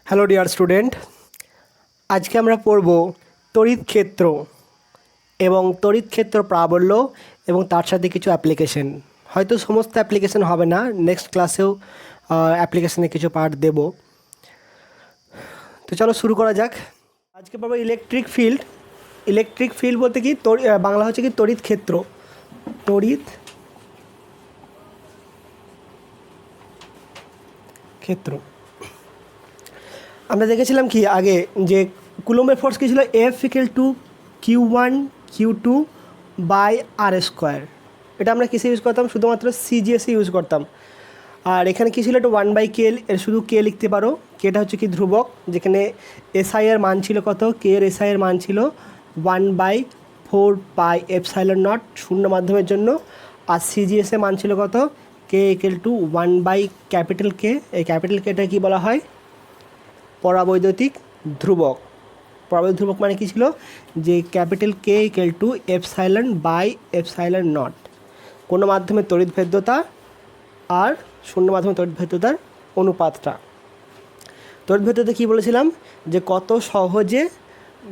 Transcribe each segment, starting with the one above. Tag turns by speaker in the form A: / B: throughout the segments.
A: Hello dear student, আজকে আমরা পড়ব তড়িৎ ক্ষেত্র এবং তড়িৎ ক্ষেত্র প্রাবল্য এবং তার সাথে কিছু অ্যাপ্লিকেশন। হয়তো সমস্ত অ্যাপ্লিকেশন হবে না, নেক্সট ক্লাসেও অ্যাপ্লিকেশনে কিছু পার্ট দেব। তো চলো শুরু করা যাক। আজকে পাবো ইলেকট্রিক ফিল্ড। ইলেকট্রিক ফিল্ড বলতে কি বাংলা হচ্ছে কি তড়িৎ ক্ষেত্র। তড়িৎ ক্ষেত্র আমরা দেখেছিলাম কি আগে যে কুলম্বের ফোর্স কী ছিল, F=Q1 Q2 by R square. এটা আমরা কিসে ইউজ করতাম? শুধুমাত্র সিজিএসে ইউজ করতাম। আর এখানে কী ছিল, এটা 1/K, এর শুধু কে লিখতে পারো। কেটা হচ্ছে কি ধ্রুবক, যেখানে এসআই এর মান ছিল কত, কে এর এসআই এর মান ছিল 1/4πε0 শূন্য মাধ্যমের জন্য। আর সিজিএস এর মান ছিল কত, K=1/K। এই ক্যাপিটাল কেটা কি বলা হয়? পরাবৈদ্যুতিক ধ্রুবক। পরাবৈদ্যুতিক ধ্রুবক মানে কী ছিল, যে K=ε/ε0 কোনো মাধ্যমে তড়িৎ ভেদ্যতা আর শূন্য মাধ্যমে তড়িৎ ভেদ্যতার অনুপাতটা। তড়িৎ ভেদ্যতা কী বলেছিলাম, যে কত সহজে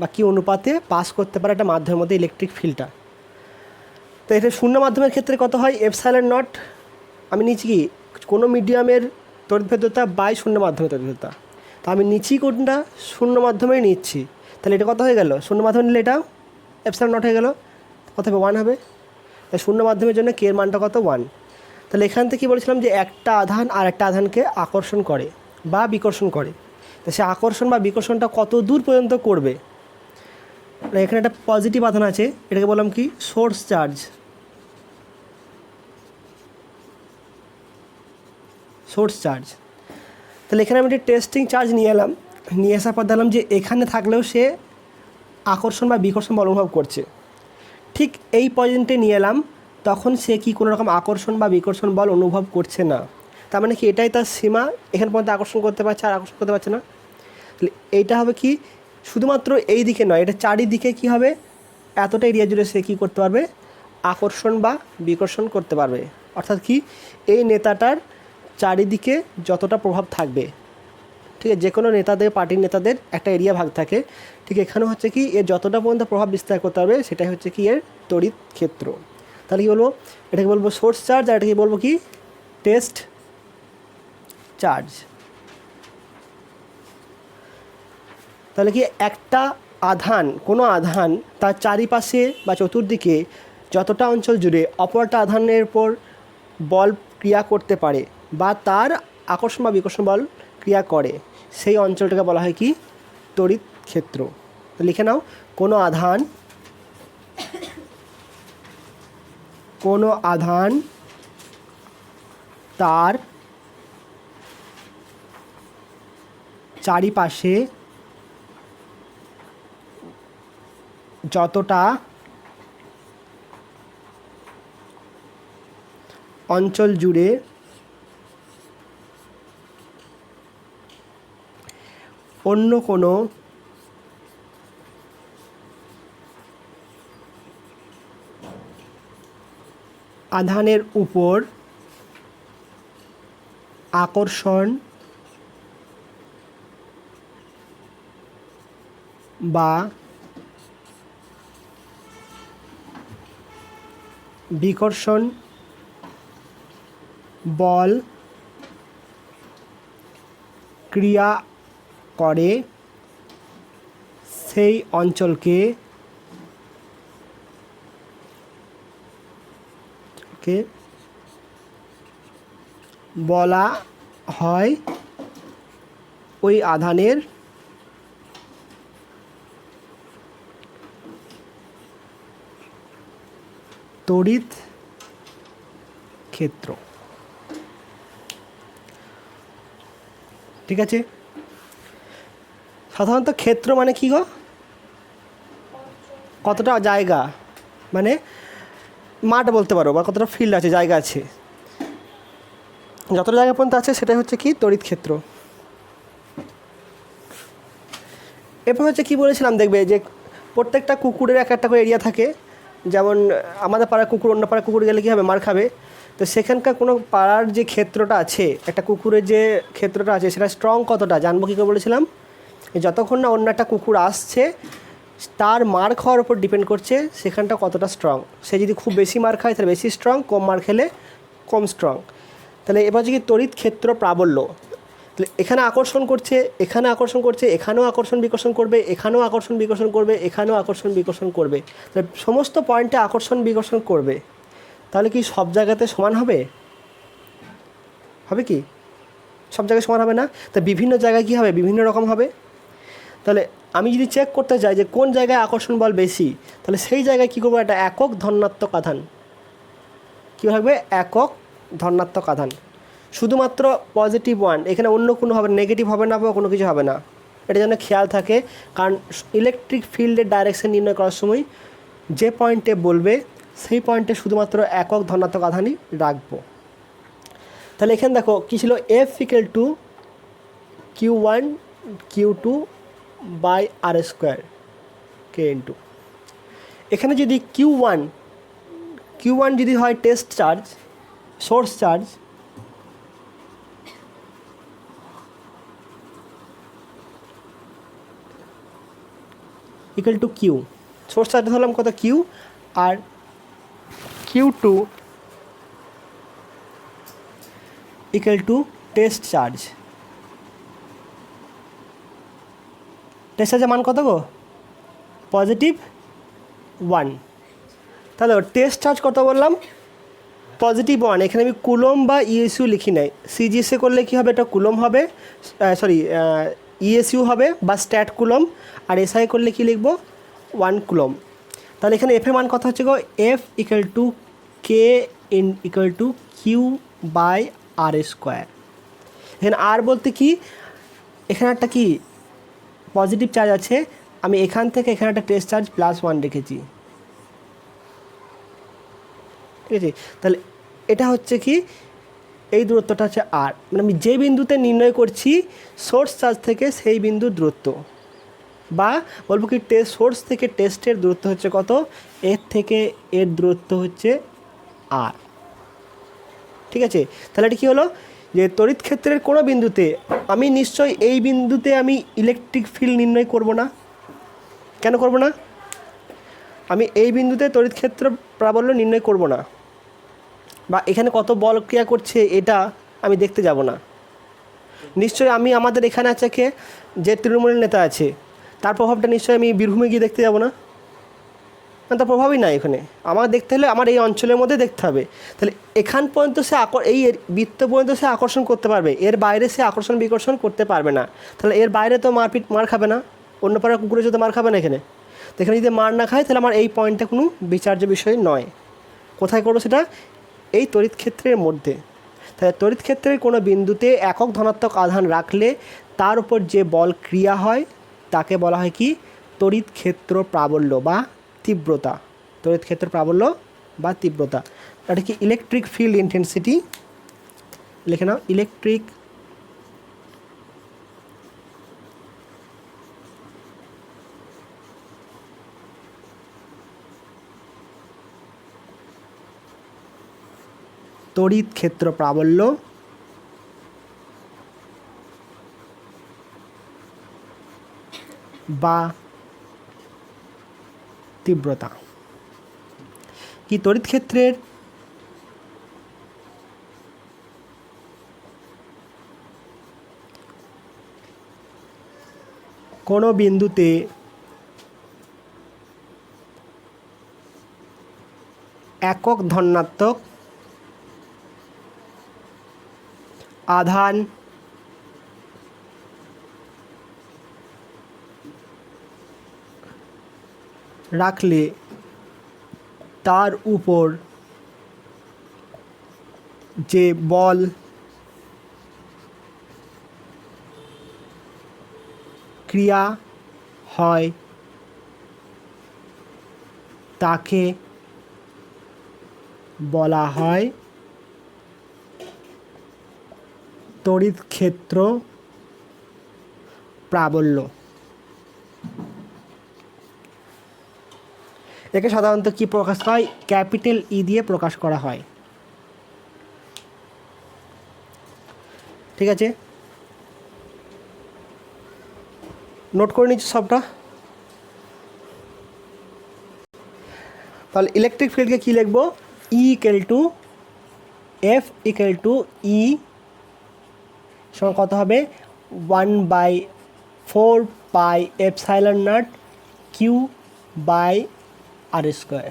A: বা কী অনুপাতে পাস করতে পারে একটা মাধ্যমের মধ্যে ইলেকট্রিক ফিল্ডটা। তো এটা শূন্য মাধ্যমের ক্ষেত্রে কত হয়, ε0। আমি নিচ্ছি কি কোনো মিডিয়ামের তড়িৎ ভেদ্যতা বাই শূন্য মাধ্যমের তড়িৎ ভেদ্যতা। তো আমি নিচ্ছি কোনটা, শূন্য মাধ্যমেই নিচ্ছি। তাহলে এটা কত হয়ে গেল, শূন্য মাধ্যমে নিলে এটা ε0 হয়ে গেল, কত হবে 1 হবে। তাই শূন্য মাধ্যমের জন্য কে এর মানটা কত 1। তাহলে এখান থেকে কী বলেছিলাম, যে একটা আধান আর একটা আধানকে আকর্ষণ করে বা বিকর্ষণ করে। তো সে আকর্ষণ বা বিকর্ষণটা কত দূর পর্যন্ত করবে। এখানে একটা পজিটিভ আধান আছে, এটাকে বললাম কি সোর্স চার্জ। Source charge. তাহলে এখানে আমি একটা টেস্টিং চার্জ নিয়ে এলাম, নিয়ে আসার পর দেখলাম যে এখানে থাকলেও সে আকর্ষণ বা বিকর্ষণ বল অনুভব করছে। ঠিক এই পয়েন্টে নিয়ে এলাম, তখন সে কি কোনো রকম আকর্ষণ বা বিকর্ষণ বল অনুভব করছে না। তার মানে কি এটাই তার সীমা, এখানে পর্যন্ত আকর্ষণ করতে পারছে আর আকর্ষণ করতে পারছে না। তাহলে এইটা হবে কি, শুধুমাত্র এই দিকে নয়, এটা চারিদিকে কি হবে, এতটা এরিয়া জুড়ে সে কী করতে পারবে, আকর্ষণ বা বিকর্ষণ করতে পারবে। অর্থাৎ কি, এই নেতাটার চারিদিকে যতটা প্রভাব থাকবে, ঠিক আছে, যে কোনো নেতাদের, পার্টির নেতাদের একটা এরিয়া ভাগ থাকে, ঠিক এখানে হচ্ছে কি এর যতটা পর্যন্ত প্রভাব বিস্তার করতে হবে সেটাই হচ্ছে কি এর তড়িৎ ক্ষেত্র। তাহলে কী বলবো, এটাকে বলবো সোর্স চার্জ, আর এটাকে বলবো কি টেস্ট চার্জ। তাহলে কি একটা আধান, কোনো আধান তার চারিপাশে বা চতুর্দিকে যতটা অঞ্চল জুড়ে অপরটা আধানের উপর বল ক্রিয়া করতে পারে বা তার আকর্ষণ বা বিকর্ষণ বল ক্রিয়া করে, সেই অঞ্চলটাকে বলা হয় কি তড়িৎ ক্ষেত্র। তো লিখে নাও, কোনো আধান তার চারিপাশে যতটা অঞ্চল জুড়ে অন্য কোনো আধানের উপর আকর্ষণ বা বিকর্ষণ বল ক্রিয়া করে, সেই অঞ্চলকে বলা হয় ওই আধানের তড়িৎ ক্ষেত্র। ঠিক আছে, সাধারণত ক্ষেত্র মানে কি গো, কতটা জায়গা, মানে মাঠ বলতে পারো, বা কতটা ফিল্ড আছে, জায়গা আছে, যতটা জায়গা পর্যন্ত আছে সেটাই হচ্ছে কি তড়িৎ ক্ষেত্র। এরপর হচ্ছে কি বলেছিলাম, দেখবে যে প্রত্যেকটা কুকুরের এক একটা করে এরিয়া থাকে। যেমন আমাদের পাড়ার কুকুর অন্য পাড়ার কুকুর গেলে কী হবে, মার খাবে। তো সেখানকার কোনো পাড়ার যে ক্ষেত্রটা আছে, একটা কুকুরের যে ক্ষেত্রটা আছে সেটা স্ট্রং কতটা জানবো কী করে বলেছিলাম? যতক্ষণ না অন্য একটা কুকুর আসছে তার মার খাওয়ার উপর ডিপেন্ড করছে সেখানটা কতটা স্ট্রং। সে যদি খুব বেশি মার খায় তাহলে বেশি স্ট্রং, কম মার খেলে কম স্ট্রং। তাহলে এবার হচ্ছে কি তড়িৎ ক্ষেত্র প্রাবল্য। তাহলে এখানে আকর্ষণ করছে, এখানে আকর্ষণ করছে, এখানেও আকর্ষণ বিকর্ষণ করবে, এখানেও আকর্ষণ বিকর্ষণ করবে, এখানেও আকর্ষণ বিকর্ষণ করবে। তাহলে সমস্ত পয়েন্টে আকর্ষণ বিকর্ষণ করবে। তাহলে কি সব জায়গাতে সমান হবে? হবে কি? সব জায়গায় সমান হবে না। তা বিভিন্ন জায়গায় কী হবে? বিভিন্ন রকম হবে। তাহলে আমি যদি চেক করতে চাই যে কোন জায়গায় আকর্ষণ বল বেশি, তাহলে সেই জায়গায় কী করবো? একটা একক ধনাত্মক আধান। কী থাকবে? একক ধনাত্মক আধান। শুধুমাত্র পজিটিভ ওয়ান, এখানে অন্য কোনো হবে, নেগেটিভ হবে না বা কোনো কিছু হবে না। এটা যেন খেয়াল থাকে, কারণ ইলেকট্রিক ফিল্ডের ডাইরেকশন নির্ণয় করার সময় যে পয়েন্টে বলবে সেই পয়েন্টে শুধুমাত্র একক ধনাত্মক আধানই রাখবো। তাহলে এখানে দেখো কী ছিল? F equal to Q1 Q2 by R square K into, এখানে যদি Q1 যদি হয় test charge, source charge, equal to Q, source charge ধরলাম কত? কিউ, আর Q2 equal to test charge. Test চার্জের মান কত গো? পজিটিভ 1। তাহলে টেস্ট চার্জ কত বললাম? পজিটিভ 1। এখানে আমি কুলম বা ইএসইউ লিখি নাই। সিজিএসএ করলে কী হবে? এটা কুলম হবে, সরি ইএসইউ হবে বা স্ট্যাট কুলম। আর এসআই করলে কী লিখবো? 1 কুলম। তাহলে এখানে এফ এর মান কত হচ্ছে গো? F equal to K equal to Q by R square. এখানে আর বলতে কি, এখানে একটা কি পজিটিভ চার্জ আছে, আমি এখান থেকে এখানে একটা টেস্ট চার্জ +1 রেখেছি, ঠিক আছে? তাহলে এটা হচ্ছে কি, এই দূরত্বটা হচ্ছে আর, মানে আমি যে বিন্দুতে নির্ণয় করছি সোর্স চার্জ থেকে সেই বিন্দুর দূরত্ব, বা বলবো কি সোর্স থেকে টেস্টের দূরত্ব হচ্ছে কত? এর থেকে এর দূরত্ব হচ্ছে আর, ঠিক আছে? তাহলে এটা কী হলো? যে তড়িৎ ক্ষেত্রের কোনো বিন্দুতে আমি নিশ্চয়ই এই বিন্দুতে আমি ইলেকট্রিক ফিল্ড নির্ণয় করব না। কেন করব না? আমি এই বিন্দুতে তড়িৎ ক্ষেত্র প্রাবল্য নির্ণয় করব না, বা এখানে কত বল ক্রিয়া করছে এটা আমি দেখতে যাব না। নিশ্চয়ই আমি আমাদের এখানে আছে কে, যে তৃণমূলের নেতা আছে, তার প্রভাবটা নিশ্চয়ই আমি বীরভূমে গিয়ে দেখতে যাব না, তার প্রভাবই নাই এখানে। আমার দেখতে হলে আমার এই অঞ্চলের মধ্যে দেখতে হবে। তাহলে এখান পর্যন্ত সে এই বৃত্ত পর্যন্ত সে আকর্ষণ করতে পারবে, এর বাইরে সে আকর্ষণ বিকর্ষণ করতে পারবে না। তাহলে এর বাইরে তো মার খাবে না, অন্য পাড়ার কুকুরে যদি মার খাবে না এখানে। তো এখানে যদি মার না খায় তাহলে আমার এই পয়েন্টটা কোনো বিচার্য বিষয় নয়। কোথায় করবো সেটা? এই তড়িৎ ক্ষেত্রের মধ্যে। তাহলে তড়িৎ ক্ষেত্রের কোনো বিন্দুতে একক ধনাত্মক আধান রাখলে তার উপর যে বল ক্রিয়া হয় তাকে বলা হয় কি? তড়িৎ ক্ষেত্র প্রাবল্য বা তীব্রতা। তড়িৎ ক্ষেত্র প্রাবল্য বা তীব্রতা। এটা কি? Electric field intensity. লিখে নাও, ইলেকট্রিক তড়িৎ ক্ষেত্র প্রাবল্য বা তীব্রতা। কি? তড়িৎ ক্ষেত্রের কোনো বিন্দুতে একক ধনাত্মক আধান রাখলে তার উপর যে বল ক্রিয়া হয় তাকে বলা হয় তড়িৎ ক্ষেত্র প্রাবল্য। একে সাধারণত কি প্রকাশ হয়? ক্যাপিটাল ই দিয়ে প্রকাশ করা হয়। ঠিক আছে, নোট করে নিচ্ছি সবটা। তাহলে ইলেকট্রিক ফিল্ডকে কী লিখবো, E equal to F equal to E সমান কত হবে 1/4 pi epsilon not Q by R square.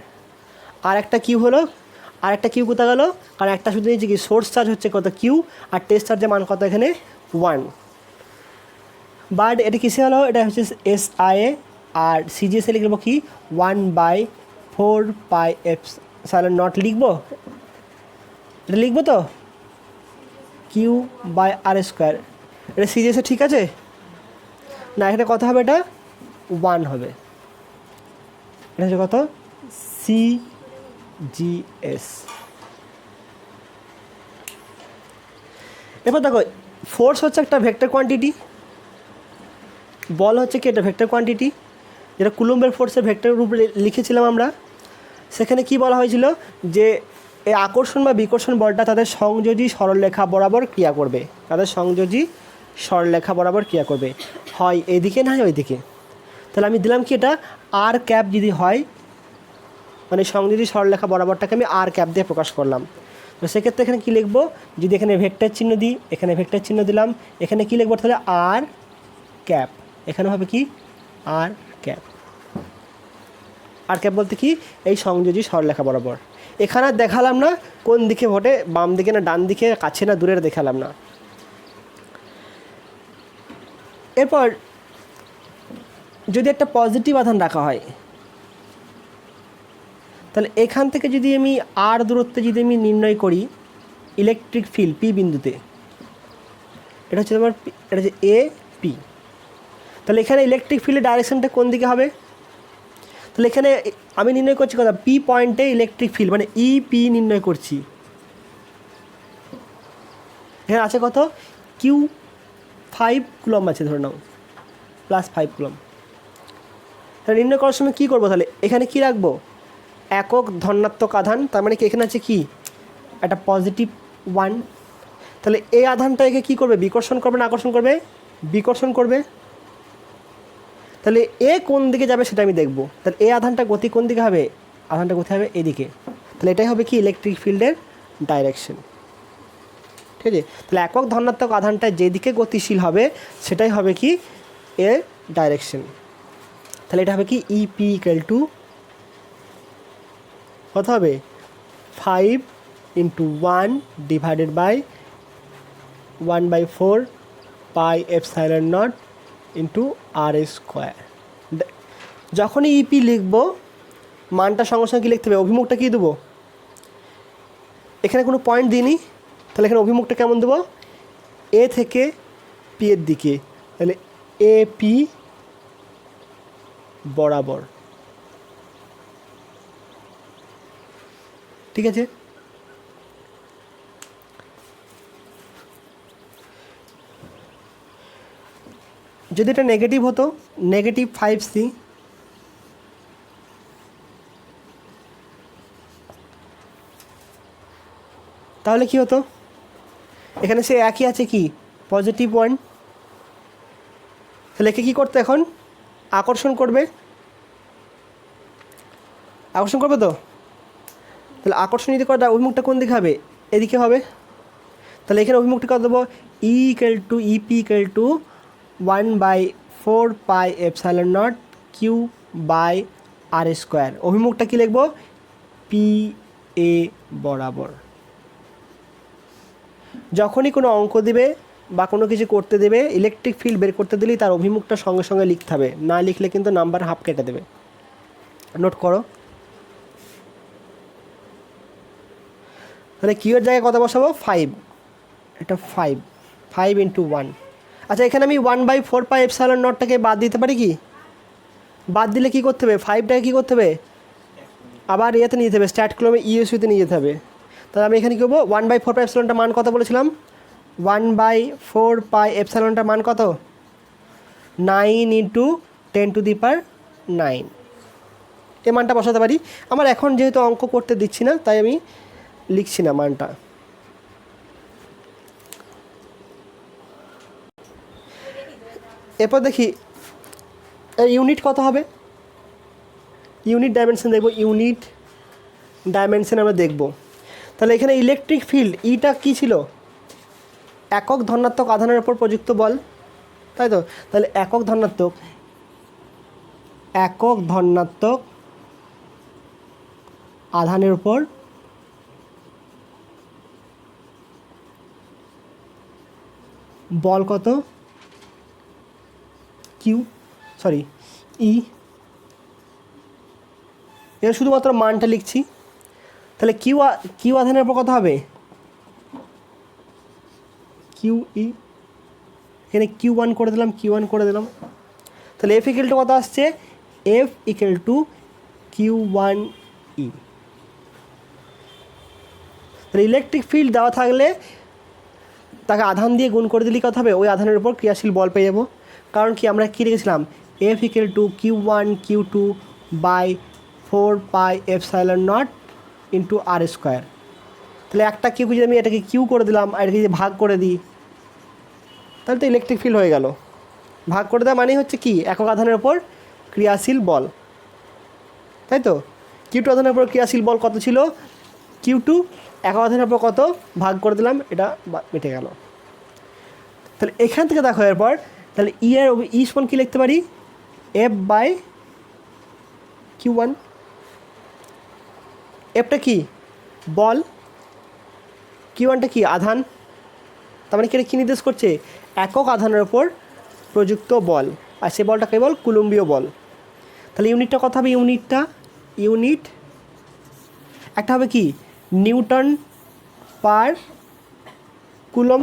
A: আর একটা কিউ হলো, আর একটা কিউ কোথা গেল, কারণ একটা শুধু নিয়েছি কি সোর্স চার্জ হচ্ছে কত কিউ, আর টেস্ট চার্জের মান কত এখানে 1। বাট এটা কিসে হলো, এটা হচ্ছে SI আর CGS লিখে লিখবো কি 1/4 পাই এপসাইলন নট লিখবো, এটা লিখবো তো কিউ বাই আর স্কোয়ার। এটা CGS ঠিক আছে না, এখানে কত হবে, এটা 1 হবে, এটা হচ্ছে কত CGS। এবার দেখো ফোর্স হচ্ছে একটা ভেক্টর কোয়ান্টিটি, বল হচ্ছে কি এটা ভেক্টর কোয়ান্টিটি, যেটা কুলম্বের ফোর্সের ভেক্টর রূপে লিখেছিলাম আমরা। সেখানে কি বলা হয়েছিল যে এই আকর্ষণ বা বিকর্ষণ বলটা তাদের সংযোজী সরলরেখা বরাবর ক্রিয়া করবে, তাদের সংযোজী সরলরেখা বরাবর ক্রিয়া করবে, হয় এইদিকে না হয় ওইদিকে। তাহলে আমি দিলাম কি এটা আর ক্যাপ যদি হয়, মানে সংযোজী সরলরেখা বরাবরটাকে আমি আর ক্যাপ দিয়ে প্রকাশ করলাম। তো সেক্ষেত্রে এখানে কী লিখবো, যদি এখানে ভেক্টর চিহ্ন দিই, এখানে ভেক্টর চিহ্ন দিলাম, এখানে কী লিখবো তাহলে আর ক্যাপ, এখানে হবে কি আর ক্যাপ। আর ক্যাপ বলতে কি এই সংযোজী সরলরেখা বরাবর। এখানে দেখালাম না কোন দিকে ঘটে, বাম দিকে না ডান দিকে, কাছে না দূরের দেখালাম না। এরপর যদি একটা পজিটিভ আধান রাখা হয়, তাহলে এখান থেকে যদি আমি আর দূরত্বে যদি আমি নির্ণয় করি ইলেকট্রিক ফিল্ড পি বিন্দুতে, এটা হচ্ছে তোমার এটা হচ্ছে AP, তাহলে এখানে ইলেকট্রিক ফিল্ডের ডাইরেকশনটা কোন দিকে হবে, তাহলে এখানে আমি নির্ণয় করছি কথা পি পয়েন্টে ইলেকট্রিক ফিল্ড মানে EP নির্ণয় করছি। এখানে আছে কত Q5 কুলম্ব আছে ধরে নাও, +5 কুলম্ব। তাহলে নির্ণয় করার সময় কী করবো, তাহলে এখানে কি রাখবো একক ধনাত্মক আধান, তার মানে কি এখানে আছে কি একটা পজিটিভ 1। তাহলে এই আধানটা একে কী করবে, বিকর্ষণ করবে না আকর্ষণ করবে, বিকর্ষণ করবে। তাহলে এ কোন দিকে যাবে সেটা আমি দেখব। তাহলে এই আধানটা গতি কোন দিকে হবে, আধানটা গতি হবে এদিকে। তাহলে এটাই হবে কি ইলেকট্রিক ফিল্ডের ডাইরেকশন। ঠিক আছে, তাহলে একক ধনাত্মক আধানটা যেদিকে গতিশীল হবে সেটাই হবে কি এর ডাইরেকশন। তাহলে এটা হবে কি EP = কত হবে 5 × 1 / 1/4 পাই এপসাইলন নট × r²। যখনই EP লিখবো মানটা সঙ্গে সঙ্গে কী লিখতে হবে, অভিমুখটা কী দেবো, এখানে কোনো পয়েন্ট দিইনি, তাহলে এখানে অভিমুখটা কেমন দেবো A থেকে P এর দিকে, তাহলে AP বরাবর। ঠিক আছে, যদি এটা নেগেটিভ হতো -5C, তাহলে কি হতো, এখানে সে একই আছে কি পজিটিভ 1, তাহলে একে কী করতে এখন আকর্ষণ করবে, আকর্ষণ করবে তো। তাহলে আকর্ষণ যদি করে অভিমুখটা কোন দিকে হবে, এদিকে হবে। তাহলে এখানে অভিমুখটা কত দেবো EP = 1/4 pi epsilon not Q by r²। অভিমুখটা কী লিখবো PA বরাবর। যখনই কোনো অঙ্ক দেবে বা কোনো কিছু করতে দেবে, ইলেকট্রিক ফিল্ড বের করতে দিলেই তার অভিমুখটা সঙ্গে সঙ্গে লিখতে হবে, না লিখলে কিন্তু নাম্বার হাফ কেটে দেবে। নোট করো। তাহলে কিউয়ের জায়গায় কত বসাবো 5, এটা 5 × 1। আচ্ছা এখানে আমি 1/4 পাই এপসাইলন নটটাকে বাদ দিতে পারি কি, বাদ দিলে কী করতে হবে 5টাকে কী করতে হবে আবার ইয়েতে নিয়ে যেতে হবে, স্ট্যাট কলমে ESUতে নিয়ে যেতে হবে। তাহলে আমি এখানে কী করবো 1/4 পাই এপসাইলনটার মান কত বলেছিলাম, 1/4 পাই এপসাইলনটার মান কত 9 × 10⁹ এই মানটা বসাতে পারি। আমার এখন যেহেতু অঙ্ক করতে দিচ্ছি না তাই আমি লিখছি না মানটা। এরপর দেখি ইউনিট কত হবে, ইউনিট ডাইমেনশন দেখব, ইউনিট ডাইমেনশন আমরা দেখব। তাহলে এখানে ইলেকট্রিক ফিল্ড ইটা কী ছিল, একক ধনাত্মক আধানের উপর প্রযুক্ত বল, তাই তো। তাহলে একক ধনাত্মক আধানের উপর বল কত, কিউ, সরি ই, এর শুধুমাত্র মানটা লিখছি। তাহলে কিউ আধানের উপর কত হবে, কিউ ই, এখানে Q1 করে দিলাম, Q1 করে দিলাম। তাহলে F ইকুয়াল টু কত আসছে, F ইকুয়াল টু Q1E। তাহলে ইলেকট্রিক ফিল্ড দেওয়া থাকলে তাকে আধান দিয়ে গুণ করে দিলেই কত হবে, ওই আধানের উপর ক্রিয়াশীল বল পেয়ে যাবো। কারণ কি আমরা কী রেখেছিলাম, F equal to Q1 Q2 by 4πε0 into R square. তাহলে একটা কিউ যদি আমি এটাকে কিউ করে দিলাম আর এটাকে যদি ভাগ করে দিই, তাহলে তো ইলেকট্রিক ফিল্ড হয়ে গেল। ভাগ করে দেওয়া মানে হচ্ছে কি, একক আধানের ওপর ক্রিয়াশীল বল, তাই তো। Q2 আধানের উপর ক্রিয়াশীল বল কত ছিল, Q2, একক আধানের উপর কত ভাগ করে দিলাম, এটা মিটে গেল। তাহলে এখান থেকে দেখো এরপর, তাহলে এর সমান কী লিখতে পারি, F বাই Q1। এফটা কি বল, Q1টা কি আধান, তার মানে কী নির্দেশ করছে, একক আধানের ওপর প্রযুক্ত বল, আর সে বলটা কেবল কুলম্বীয় বল। তাহলে ইউনিটটা কত হবে, ইউনিট একটা হবে কি নিউটন পার কুলম,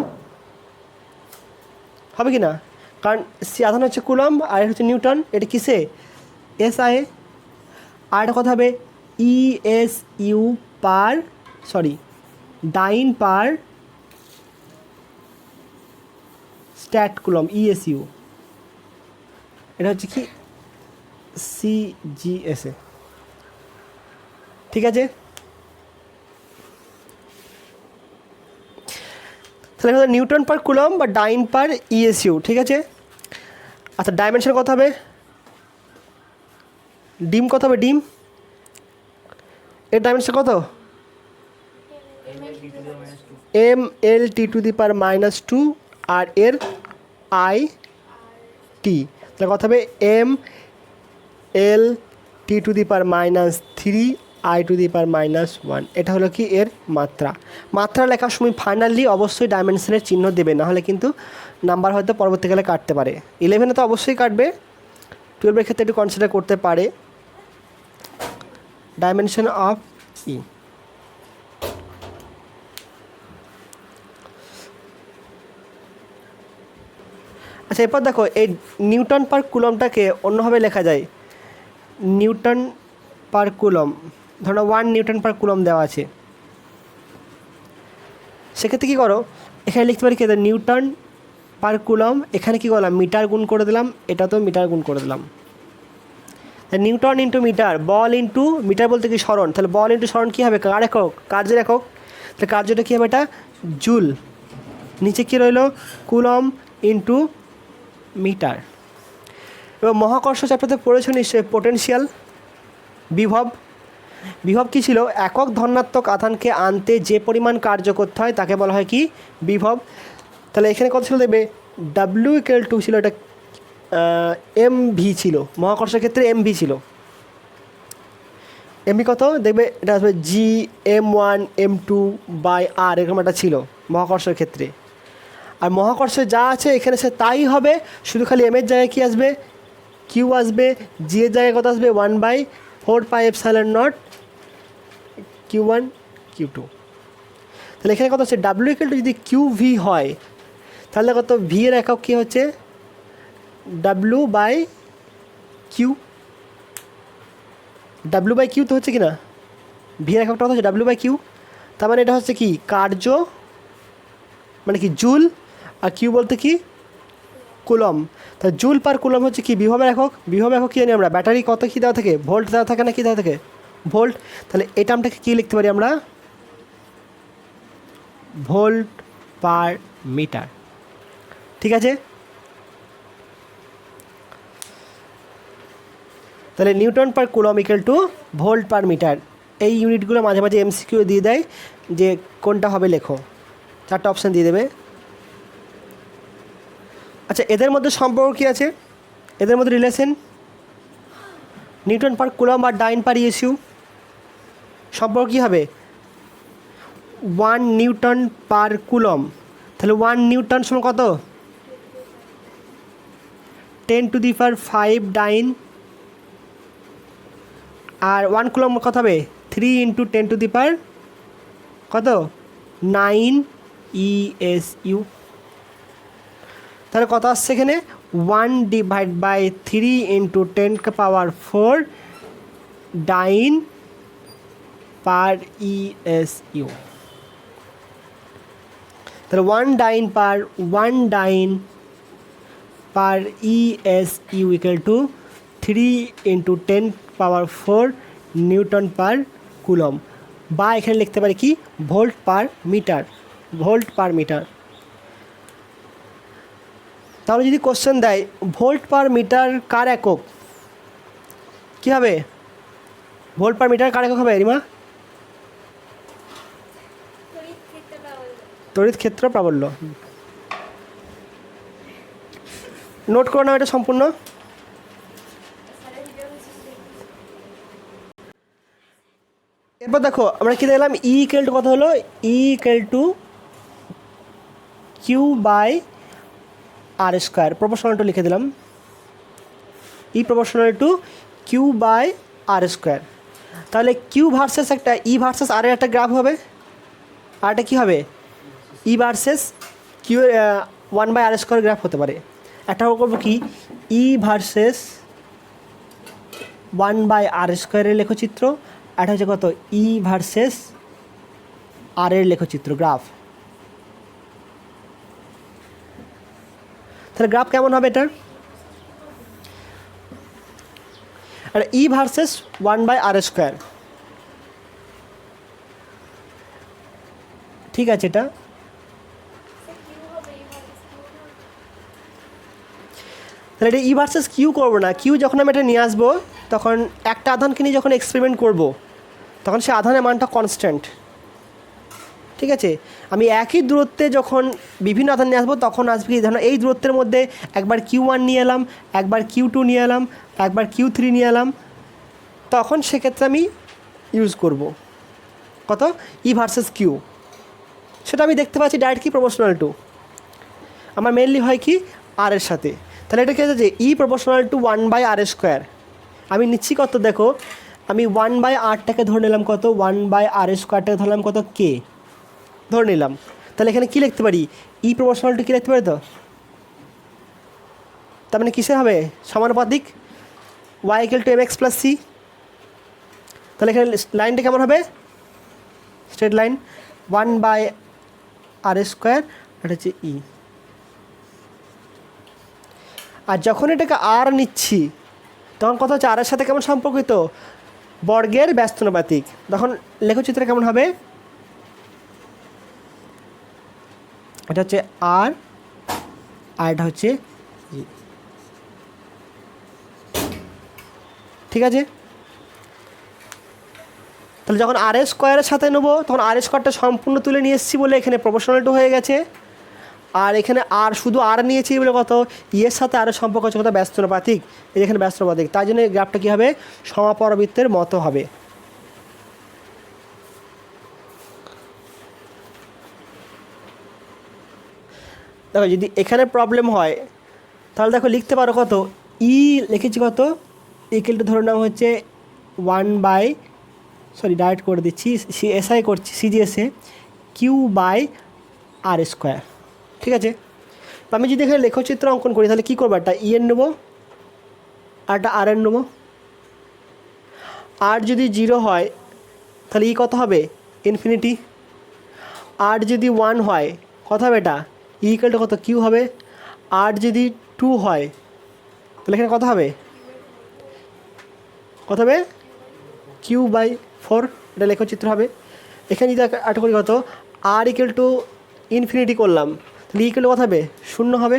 A: হবে কি না, কারণ সে আধান হচ্ছে কুলম আর এটা হচ্ছে নিউটন, এটা কিসে SI। আর এটা কথা হবে ESU পার, সরি ডাইন পার স্ট্যাট কুলম, ESU, এটা হচ্ছে কি CGSA, ঠিক আছে। তাহলে নিউটন পার কুলম বা ডাইন পার ESU, ঠিক আছে। আচ্ছা ডাইমেনশন কত হবে, ডিম কত হবে, ডিম এর ডাইমেনশন কত, mLt⁻², আর এর IT, তাহলে কত হবে mLt⁻³ I⁻1। এটা হলো কি এর মাত্রা লেখার সময় ফাইনালি অবশ্যই ডাইমেনশনের চিহ্ন দেবে, না হলে কিন্তু নাম্বার হয়তো পরবর্তীকালে কাটতে পারে। 11-এ তো অবশ্যই কাটবে, 12-এর ক্ষেত্রে একটু কনসিডার করতে পারে। ডাইমেনশন অফ ই, আচ্ছা এরপর দেখো এই নিউটন পার কুলমটাকে অন্যভাবে লেখা যায়, নিউটন পার কুলম, ধরো 1 নিউটন পার কুলম দেওয়া আছে, সেক্ষেত্রে কী করো, এখানে লিখতে পারি কি নিউটন পার কুলম, এখানে কী করলাম মিটার গুণ করে দিলাম, এটা তো মিটার গুণ করে দিলাম। নিউটন ইন্টু মিটার, বল ইন্টু মিটার বলতে কি সরণ, তাহলে বল ইন্টু সরণ কী হবে, কার একক, কার্যের একক, তাহলে কার্যটা কী হবে, এটা জুল। নিচে কী রইল, কুলম ইন্টু মিটার। এবার মহাকর্ষ চ্যাপ্টারতে পড়েছ নিশ্চয়ই পোটেনশিয়াল, বিভব কী ছিল, একক ধনাত্মক আধানকে আনতে যে পরিমাণ কার্য করতে হয় তাকে বলা হয় কি বিভব। তাহলে এখানে কত ছিল দেখবে, W=2 ছিল, এটা MV ছিল, মহাকর্ষের ক্ষেত্রে MV ছিল, MV কত দেখবে, এটা আসবে Gm1m2/r, এরকম একটা ছিল মহাকর্ষের ক্ষেত্রে। আর মহাকর্ষে যা আছে এখানে সে তাই হবে, শুধু খালি M এর জায়গায় কী আসবে, Q আসবে, G এর জায়গায় কত আসবে, 1/4πε0 Q1 Q2। তাহলে এখানে কত হচ্ছে, W= যদি QV হয় তাহলে কত, V এর একক কী হচ্ছে W/Q, W/Q তো হচ্ছে কি না, V এর এককটা হচ্ছে W/Q, তার মানে এটা হচ্ছে কি কার্য, মানে কি জুল, আর কিউ বলতে কি কুলম। তাহলে জুল পার কুলম হচ্ছে কি বিভবের একক, বিভবের একক কী জানি আমরা, ব্যাটারি কত কী দেওয়া থাকে, ভোল্ট দেওয়া থাকে না, কী দেওয়া থাকে ভোল্ট। তাহলে এই টার্মটাকে কী লিখতে পারি আমরা, ভোল্ট পার মিটার, ঠিক আছে। তাহলে newton per coulomb equal to volt per metre. এই ইউনিটগুলো মাঝে মাঝে এমসিকিউ দিয়ে দেয় যে কোনটা হবে লেখো, 4টা অপশান দিয়ে দেবে। আচ্ছা, এদের মধ্যে সম্পর্ক কী আছে, এদের মধ্যে রিলেশন নিউটন পার কুলম আর ডাইন পার ইএসইউ সম্পর্ক কী হবে, 1 নিউটন পার কুলম। তাহলে 1 নিউটন সমান কত, 10⁵ ডাইন, আর 1 কুলম কত হবে 3 × 10⁵ কত 9 ESU। তাহলে কত আসছে এখানে 1/3 × 10⁴ ডাইন পার ESU। তাহলে 1 dyne per ESU equal to 3 × 10⁴ newton per coulomb, বা এখানে লিখতে পারি কি volt per metre, volt per metre. তাহলে যদি কোশ্চেন দেয় ভোল্ট পার মিটার কার একক, কী হবে, ভোল্ট পার মিটার কার একক হবে রিমা, তড়িৎ ক্ষেত্র প্রাবল্য। নোট করে নাও এটা সম্পূর্ণ। এরপর দেখো আমরা কী দেখলাম, ই ইকুয়াল টু কত হলো, ই equal two Q/r², proportional to লিখে দিলাম, ই প্রপোর্শনাল টু Q/r²। তাহলে কিউ ভার্সেস একটা ই ভার্সেস আর এর একটা গ্রাফ হবে, আর একটা কী হবে ই ভার্সেস কিউ 1/r² গ্রাফ হতে পারে। একটা করবো কি ই ভার্সেস 1/r² এর লেখচিত্র, একটা হচ্ছে কত ই ভার্সেস আর এর লেখচিত্র গ্রাফ। তাহলে গ্রাফ কেমন হবে এটার, আর ই ভার্সেস 1/r², ঠিক আছে। এটা তাহলে এটা ই ভার্সেস কিউ করবো না, কিউ যখন আমি এটা নিয়ে আসবো তখন একটা আধানকে নিয়ে যখন এক্সপেরিমেন্ট করব তখন সে আধানের মানটা কনস্ট্যান্ট, ঠিক আছে। আমি একই দূরত্বে যখন বিভিন্ন আধান নিয়ে আসবো তখন আসবে কি, ধরুন এই দূরত্বের মধ্যে একবার Q1 নিয়ে এলাম, একবার Q2 নিয়ে এলাম, একবার Q3 নিয়ে এলাম, তখন সেক্ষেত্রে আমি ইউজ করব কত ই ভার্সেস কিউ। সেটা আমি দেখতে পাচ্ছি ডাইরেক্ট কি প্রপোর্শনাল টু, আমার মেনলি হয় কি আর এর সাথে। তাহলে এটা কী হচ্ছে ই প্রপোর্শনাল টু 1/r²। আমি নিচ্ছি কত, দেখো আমি 1/rটাকে ধরে নিলাম কত, 1/r²টাকে ধরলাম কত কে ধরে নিলাম। তাহলে এখানে কী লিখতে পারি, ই প্রপোর্শনাল টু কী লিখতে পারি, তো তার মানে কিসে হবে সমানুপাতিক y = mx + c। তাহলে এখানে লাইনটা কেমন হবে, স্ট্রেট লাইন 1/r², এটা হচ্ছে ই। আর যখন এটাকে আর নিচ্ছি তখন কথা হচ্ছে আরের সাথে কেমন সম্পর্কিত, বর্গের ব্যস্তানুপাতিক। তখন লেখচিত্র কেমন হবে, এটা হচ্ছে আর, আর এটা হচ্ছে ই, ঠিক আছে। তাহলে যখন r² সাথে নেবো তখন r² সম্পূর্ণ তুলে নিয়ে এসেছি বলে এখানে প্রপোর্শনাল টু হয়ে গেছে, আর এখানে আর শুধু আর নিয়েছি বলে কত ইয়ের সাথে আরের সম্পর্ক হচ্ছে কত ব্যস্তানুপাতিক, এই এখানে ব্যস্তানুপাতিক, তাই জন্য এই গ্রাফটা কী হবে সমাপরাবৃত্তের মতো হবে। দেখো যদি এখানে প্রবলেম হয় তাহলে দেখো লিখতে পারো কত ই লিখেছি কত ইকুয়াল টু ধরে নেওয়া হচ্ছে ডাইরেক্ট করে দিচ্ছি, এসআই করছি সিজিএসে Q/r², ঠিক আছে। তো আমি যদি এখানে লেখচিত্র অঙ্কন করি তাহলে কী করবো, একটা ই এর নেবো আর একটা আর এর নেবো। আর যদি 0 হয় তাহলে ই কত হবে ইনফিনিটি, আর যদি 1 হয় কত হবে এটা ই ইকুয়াল টু কত কিউ হবে, আর যদি 2 হয় তাহলে এখানে কত হবে, কত হবে Q/4, এটা লেখচিত্র হবে। এখানে যদি একটা করি কত আর ইকুয়াল টু ইনফিনিটি করলাম তাহলে ইকুয়াল টু কত হবে 0 হবে,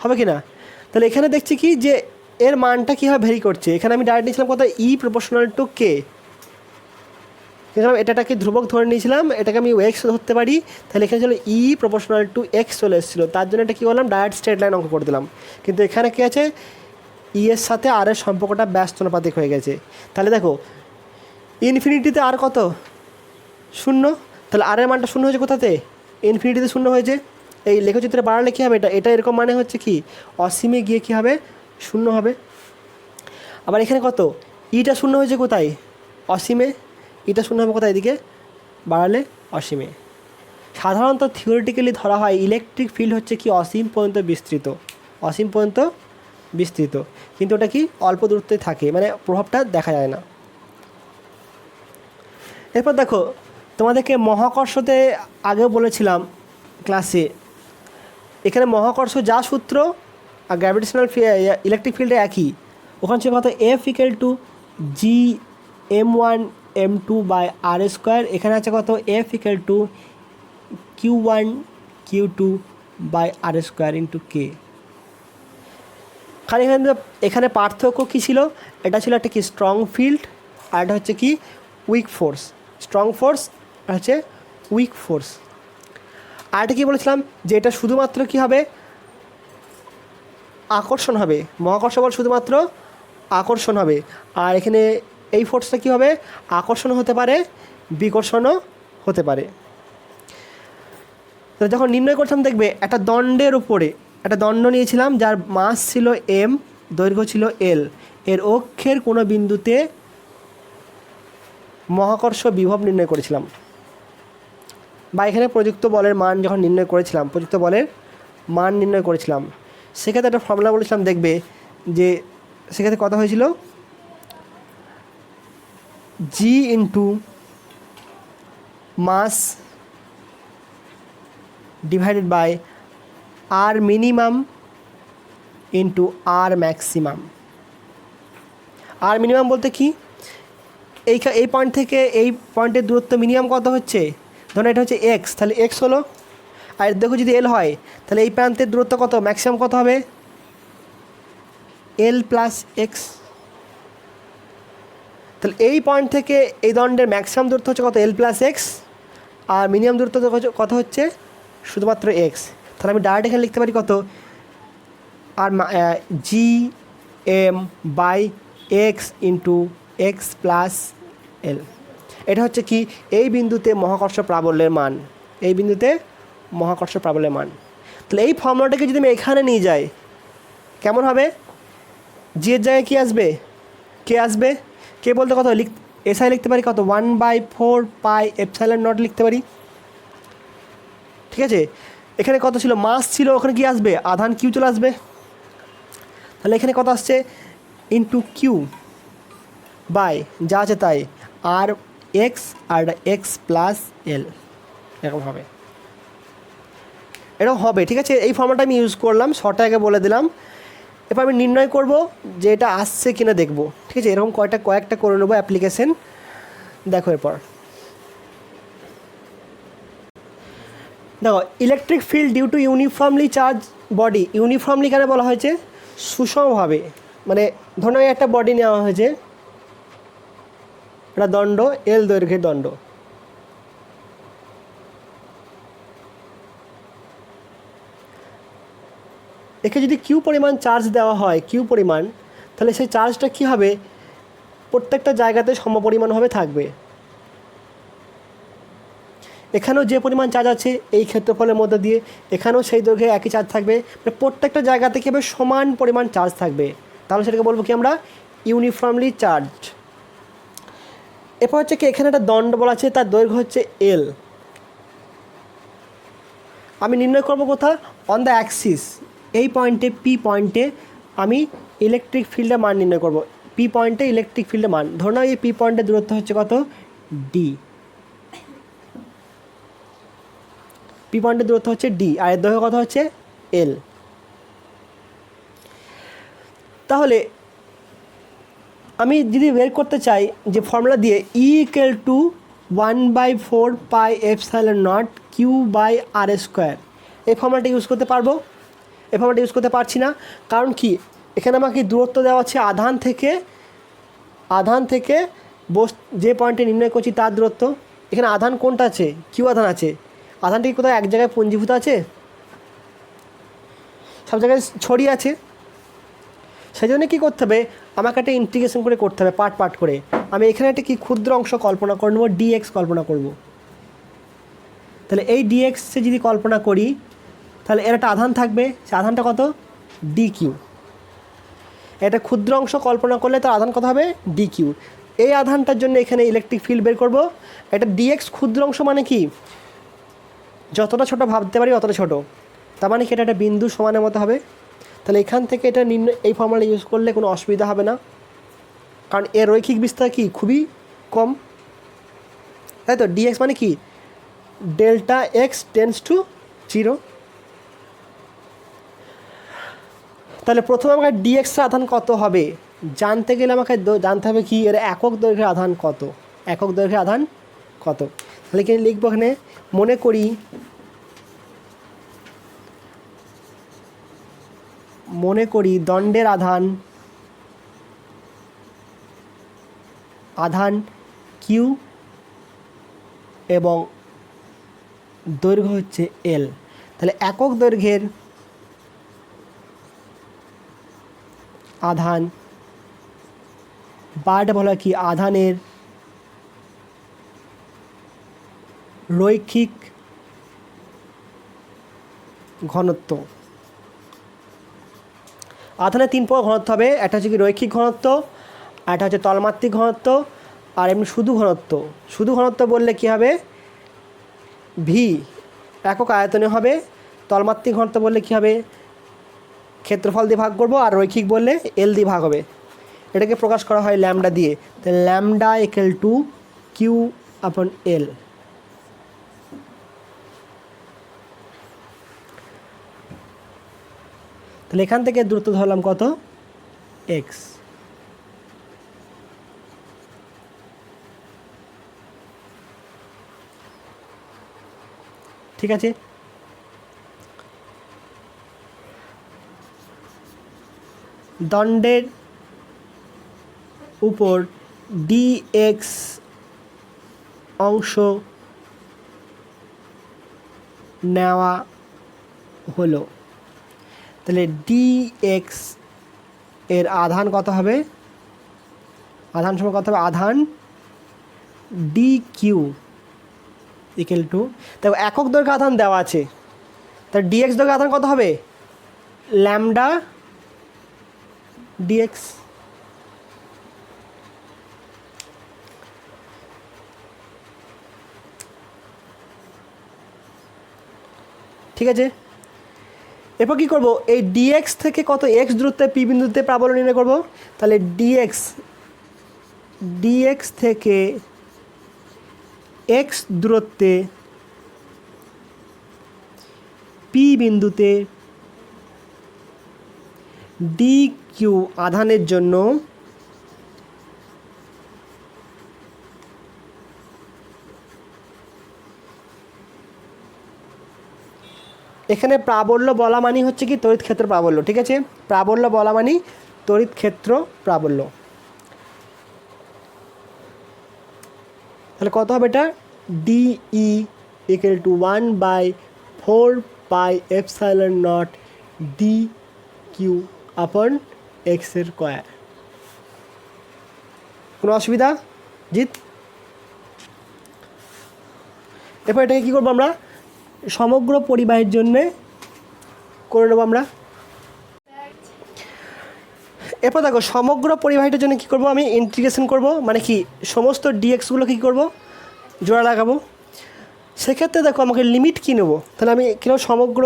A: হবে কি না? তাহলে এখানে দেখছি কি যে এর মানটা কীভাবে ভ্যারি করছে। এখানে আমি ডাইরেক্ট নিয়েছিলাম কত, ই প্রপোর্শনাল টু কে, এটাকে ধ্রুবক ধরে নিয়েছিলাম, এটাকে আমি এক্স ধরতে পারি, তাহলে এখানে ছিল ই প্রপোর্শনাল টু এক্স চলে এসেছিলো, তার জন্য এটা কী বললাম, ডাইরেক্ট স্ট্রেট লাইন অঙ্ক করে দিলাম। কিন্তু এখানে কী আছে, ই এর সাথে আর এর সম্পর্কটা ব্যস্ত অনুপাতিক হয়ে গেছে। তাহলে দেখো ইনফিনিটিতে আর কত, 0, তাহলে আর এর মানটা 0 হয়েছে কোথাতে, ইনফিনিটিতে 0 হয়েছে। এই লেখচিত্রে বাড়ালে কী হবে, এটা এরকম মানে হচ্ছে কি অসীমে গিয়ে কী হবে, 0 হবে। আবার এখানে কত, ইটা 0 হয়েছে কোথায়, অসীমে, ইটা 0 হবে কোথায়, এদিকে বাড়ালে অসীমে। সাধারণত থিওরিটিক্যালি ধরা হয় ইলেকট্রিক ফিল্ড হচ্ছে কি অসীম পর্যন্ত বিস্তৃত, অসীম পর্যন্ত বিস্তৃত, কিন্তু ওটা কি অল্প দূরত্বে থাকে, মানে প্রভাবটা দেখা যায় না। এরপর দেখো তোমাদেরকে মহাকর্ষতে আগেও বলেছিলাম ক্লাসে, এখানে মহাকর্ষ যা সূত্র আর গ্র্যাভিটেশনাল ইলেকট্রিক ফিল্ডে একই। ওখানে ছিল কত, F equal to G m1 m2 by R square, এখানে আছে কত, F equal to q1 q2 by R square into K. খালি এখানে পার্থক্য কী ছিল, এটা ছিল একটা কি স্ট্রং ফিল্ড, আর এটা হচ্ছে কি উইক ফোর্স, স্ট্রং ফোর্স আর হচ্ছে উইক ফোর্স। আর এটা কী বলেছিলাম যে এটা শুধুমাত্র কী হবে, আকর্ষণ হবে, মহাকর্ষ বল শুধুমাত্র আকর্ষণ হবে, আর এখানে এই ফোর্সটা কী হবে, আকর্ষণও হতে পারে বিকর্ষণও হতে পারে। তো যখন নির্ণয় করছিলাম দেখবে একটা দণ্ডের উপরে একটা দণ্ড নিয়েছিলাম যার মাস ছিল এম, দৈর্ঘ্য ছিল এল, এর অক্ষের কোনো বিন্দুতে মহাকর্ষ বিভব নির্ণয় করেছিলাম, বা এখানে প্রযুক্ত বলের মান যখন নির্ণয় করেছিলাম, প্রযুক্ত বলের মান নির্ণয় করেছিলাম, সেক্ষেত্রে একটা ফর্মুলা বলেছিলাম, দেখবে যে সেক্ষেত্রে কথা হয়েছিল G into mass divided by R minimum into R maximum. আর মিনিমাম বলতে কি, এই পয়েন্ট থেকে এই পয়েন্টের দূরত্ব মিনিমাম কত হচ্ছে, ধরুন এটা হচ্ছে এক্স, তাহলে এক্স হলো, আর দেখো যদি এল হয় তাহলে এই প্রান্তের দূরত্ব কত, ম্যাক্সিমাম কত হবে, এল প্লাস এক্স। তাহলে এই পয়েন্ট থেকে এই দণ্ডের ম্যাক্সিমাম দূরত্ব হচ্ছে কত, এল প্লাস এক্স, আর মিনিমাম দূরত্ব কত হচ্ছে শুধুমাত্র এক্স। তাহলে আমি ডাইরেক্ট এখানে লিখতে পারি কত, আর G M by X into X plus L. এটা হচ্ছে কি এই বিন্দুতে মহাকর্ষ প্রাবল্যের মান, এই বিন্দুতে মহাকর্ষ প্রাবল্যের মান। তাহলে এই ফর্মুলাটাকে যদি আমি এখানে নিয়ে যাই কেমন হবে, জি এর জায়গায় কী আসবে, কে আসবে, কে বলতে কত এসআই লিখতে পারি কত, 1/4 পাই এপসাইলন নট লিখতে পারি, ঠিক আছে। এখানে কত ছিল, মাস ছিল, ওখানে কি আসবে, আধান কিউ চলে আসবে, তাহলে এখানে কত আসছে, ইন্টু কিউ বাই যা আছে তাই আর এক্স আর এক্স প্লাস এল, এরকম হবে, এরকম হবে, ঠিক আছে। এই ফর্মুলাটা আমি ইউজ করলাম, শর্টে আগে বলে দিলাম। এরপর আমি নির্ণয় করব যে এটা আসছে কিনা দেখব, ঠিক আছে। এরকম কয়েকটা করে নেবো অ্যাপ্লিকেশন, দেখো এরপর দেখো electric field due to uniformly charge body, uniformly কেন বলা হয়েছে, সুষমভাবে, মানে ধরুন একটা বডি নেওয়া হয়েছে, একটা দণ্ড এল দৈর্ঘ্যের দণ্ড, একে যদি কিউ পরিমাণ চার্জ দেওয়া হয়, কিউ পরিমাণ, তাহলে সেই চার্জটা কী হবে, প্রত্যেকটা জায়গাতে সমপরিমাণভাবে থাকবে। এখানেও যে পরিমাণ চার্জ আছে এই ক্ষেত্রফলের মধ্যে দিয়ে এখানেও সেই দৈর্ঘ্যে একই চার্জ থাকবে, মানে প্রত্যেকটা জায়গাতে কী হবে, সমান পরিমাণ চার্জ থাকবে, তাহলে সেটাকে বলবো কি আমরা ইউনিফর্মলি চার্জ। এরপর হচ্ছে কি এখানে একটা দণ্ড বলা আছে, তার দৈর্ঘ্য হচ্ছে এল, আমি নির্ণয় করবো কোথায়, অন দ্য অ্যাক্সিস, এই পয়েন্টে পি পয়েন্টে আমি ইলেকট্রিক ফিল্ডের মান নির্ণয় করব, পি পয়েন্টে ইলেকট্রিক ফিল্ডের মান, ধরুন এই পি পয়েন্টের দূরত্ব হচ্ছে কত, ডি, পি পয়েন্টের দূরত্ব হচ্ছে ডি, আর এর দৈর্ঘ্য কত হচ্ছে এল। তাহলে আমি যদি বের করতে চাই যে ফর্মুলা দিয়ে E equal to 1/4 pi epsilon not Q by R square, এই ফর্মুলাটা ইউজ করতে পারবো। এই ফর্মুলাটা ইউজ করতে পারছি না, কারণ কি এখানে আমাকে দূরত্ব দেওয়া আছে আধান থেকে যে পয়েন্টে নির্ণয় করছি তার দূরত্ব। এখানে আধান কোনটা আছে? কিউ আধান আছে। আধানটি কোথাও এক জায়গায় পুঞ্জীভূত আছে? সব জায়গায় ছড়িয়ে আছে। সেই জন্য কী করতে হবে, আমাকে একটা ইন্টিগ্রেশন করে করতে হবে পার্ট করে। আমি এখানে একটা কি ক্ষুদ্র অংশ কল্পনা করে নেবো, ডিএক্স কল্পনা করব। তাহলে এই ডিএক্সে যদি কল্পনা করি তাহলে এর একটা আধান থাকবে, সে আধানটা কত? D Q. একটা ক্ষুদ্র অংশ কল্পনা করলে তার আধান কত হবে? D Q. এই আধানটার জন্য এখানে ইলেকট্রিক ফিল্ড বের করব। এটা ডিএক্স ক্ষুদ্র অংশ মানে কি, যতটা ছোটো ভাবতে পারি অতটা ছোটো, তার মানে কি এটা একটা বিন্দু সমানের মতো হবে। তাহলে এখান থেকে এটা এই ফর্মুলা ইউজ করলে কোনো অসুবিধা হবে না, কারণ এর রৈখিক বিস্তার কি খুবই কম, তাই তো। ডিএক্স মানে কি ডেল্টা এক্স টেন্স টু 0। তাহলে প্রথমে আমাকে ডিএক্সের আধান কত হবে জানতে গেলে আমাকে জানতে হবে কি এর একক দৈর্ঘ্যের আধান কত। একক দৈর্ঘ্যের আধান কত, তাহলে এখানে লিখবো, এখানে মনে করি দণ্ডের আধান কিউ এবং দৈর্ঘ্য হচ্ছে এল। তাহলে একক দৈর্ঘ্যের আধান বা এটা বলা কি আধানের রৈখিক ঘনত্ব। আধানের 3 প্রকার ঘনত্ব হবে, একটা হচ্ছে কি রৈখিক ঘনত্ব, একটা হচ্ছে তলমাত্রিক ঘনত্ব, আর এমনি শুধু ঘনত্ব। শুধু ঘনত্ব বললে কি হবে, ভি একক আয়তনে হবে। তলমাত্রিক ঘনত্ব বললে কি হবে, ক্ষেত্রফল দিয়ে ভাগ করব, আর রৈখিক বললে এল দিয়ে ভাগ হবে। এটাকে প্রকাশ করা হয় ল্যামডা দিয়ে। তাহলে ল্যামডা ইকুয়াল টু কিউ আপন এল। তাহলে এখান থেকে দূরত্ব ধরলাম কত, এক্স। ঠিক আছে, দণ্ডের উপর ডিএক্স অংশ নেওয়া হলো। তাহলে ডিএক্স এর আধান কত হবে, আধান সময় কত হবে, আধান ডি কিউ ইকুয়াল টু, দেখো একক দৈর্ঘ্য আধান দেওয়া আছে, তাহলে ডিএক্স দৈর্ঘ্য আধান কত হবে, ল্যামডা ডিএক্স। ঠিক আছে, এরপর কী করবো, এই ডিএক্স থেকে কত এক্স দূরত্বে পি বিন্দুতে প্রাবল্য নির্ণয় করবো। তাহলে ডিএক্স থেকে এক্স দূরত্বে পি বিন্দুতে ডি কিউ আধানের জন্য এখানে প্রাবল্য বলা মানি হচ্ছে কি তড়িৎ ক্ষেত্র প্রাবল্য। ঠিক আছে, প্রাবল্য বলা মানি তড়িৎ ক্ষেত্র প্রাবল্য। তাহলে কত হবে এটা, dE equal to 1/4πε0 d Q upon এক্সের স্কয়ার। কোনো অসুবিধা জিত? এরপর এটাকে কী করবো আমরা, সমগ্র পরিবাহের জন্যে করে নেবো আমরা। এরপর দেখো সমগ্র পরিবাহিতার জন্য কী করবো, আমি ইন্টিগ্রেশন করব, মানে কি সমস্ত ডিএক্সগুলো কী করবো, জোড়া লাগাবো। সেক্ষেত্রে দেখো আমাকে লিমিট কী নেবো, তাহলে আমি কী নেব, সমগ্র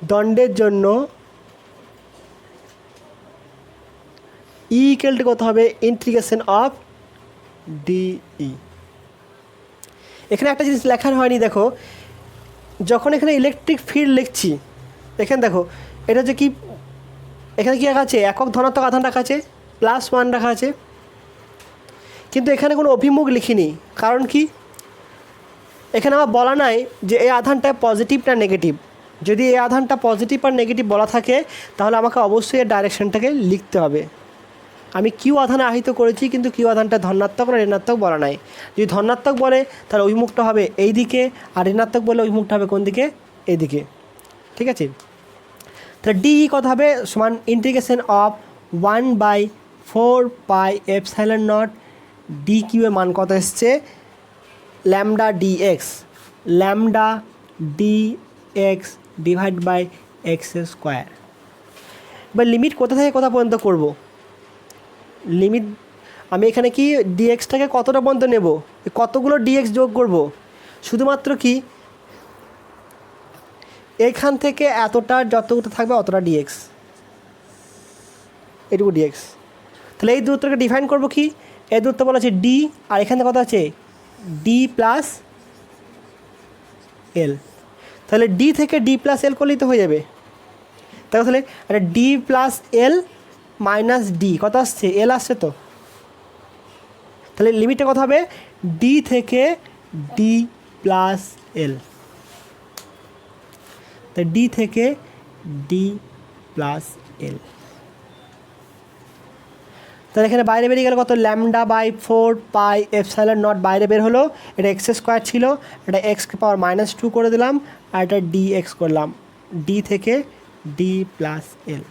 A: দণ্ডের জন্য ই ইকুয়াল টু কত হবে, ইন্টিগ্রেশন অফ ডিই। এখানে একটা জিনিস লেখার হয়নি, দেখো যখন এখানে ইলেকট্রিক ফিল্ড লিখছি, এখানে দেখো এটা হচ্ছে কি, এখানে কী রাখা আছে, একক ধনাত্মক আধান রাখা আছে, +1 রাখা আছে, কিন্তু এখানে কোনো অভিমুখ লিখিনি। কারণ কি, এখানে আমার বলা নাই যে এই আধানটা পজিটিভ না নেগেটিভ, যদি এই আধানটা পজিটিভ আর নেগেটিভ বলা থাকে তাহলে আমাকে অবশ্যই এর ডাইরেকশনটাকে লিখতে হবে। আমি কিউ আধানে আহিত করেছি কিন্তু কিউ আধানটা ধনাত্মক না ঋণাত্মক বলা নাই। যদি ধনাত্মক বলে তাহলে ওই মুখটা হবে এই দিকে, আর ঋণাত্মক বলে ওই মুখটা হবে কোন দিকে, এই দিকে। ঠিক আছে, তাহলে ডি কত হবে সমান ইন্টিগ্রেশন অফ 1/4πε0 ডি কিউ এর মান কত এসছে lambda D X, lambda D X divide by X square. এবার লিমিট কোথা থেকে কোথা পর্যন্ত করব, লিমিট আমি এখানে কি ডিএক্সটাকে কতটা পর্যন্ত নেব, কতগুলো ডিএক্স যোগ করব, শুধুমাত্র কি এখান থেকে এতটা যতটা থাকবে অতটা ডিএক্স, এটুকু ডিএক্স। তাহলে এই দূরত্বকে ডিফাইন করব কি, এই দূরত্ব বলা আছে ডি, আর এখানে কত আছে ডি প্লাস এল। তাহলে ডি থেকে ডি প্লাস এল করলেই তো হয়ে যাবে। তাহলে এটা D plus L minus D কত আসছে, এল আসছে তো। তাহলে লিমিটটা কত হবে ডি থেকে ডি প্লাস এল, তাই ডি থেকে ডি প্লাস এল। তাহলে এখানে বাইরে বেরিয়ে গেলে কত ল্যামডা বাই 4πε0 বাইরে বের হলো, এটা এক্স স্কোয়ার ছিল, এটা এক্সকে পাওয়ার -2 করে দিলাম, আর এটা ডি এক্স করলাম, ডি থেকে ডি প্লাস এল।